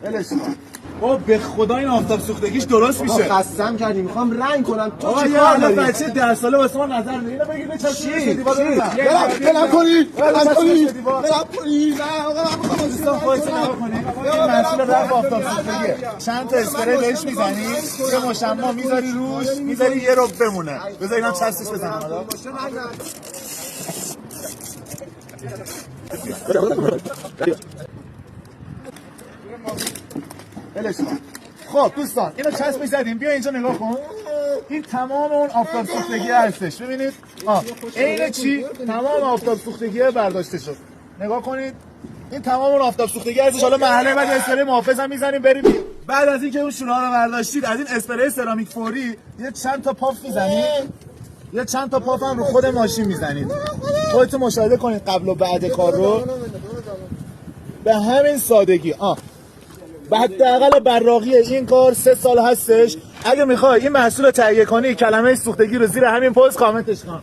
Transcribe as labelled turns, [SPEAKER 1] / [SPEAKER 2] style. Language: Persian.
[SPEAKER 1] ولش کن. به خدا این آفتاب سوختگیش درست میشه.
[SPEAKER 2] قسم کردی میخوام رنگ کنم. تو
[SPEAKER 1] چی کار داری؟ بچه 10 ساله واسه ما نظر میده. اینو بگیر بچسب دیوار بزن.
[SPEAKER 2] بلم کنی. بلم کنی. نه آقا من میخوام
[SPEAKER 1] دوستان خودتون نگاه کنید. این مسئول رفع آفتاب سوختگیه. چند تا اسپری بهش میزنی، یه مشمع میذاری روش، میذاری یه ربع بمونه. بذار اینا چسبش بزنم حالا. ولش کن. خب دوستان اینو چسب زدیم. بیا اینجا نگاه کن. این تمام اون آفتاب سوختگی هستش. ببینید عین چی تمام آفتاب سوختگی برداشته شد. نگاه کنید این تمام اون آفتاب سوختگی هستش. حالا مرحله بعد اسپری محافظ هم میزنیم بریم. بعد از اینکه اون شونه‌ها رو برداشتید از این اسپری سرامیک فوری یه چند تا پاف میزنید. یه چند تا پاف هم رو خود ماشین میزنید. خودتون مشاهده کنید قبل و بعد کار رو. به همین سادگی. حداقل براقی این کار 3 سال هستش. اگه میخوای این محصول رو تهیه کنی کلمه سوختگی رو زیر همین پست کامنتش کن.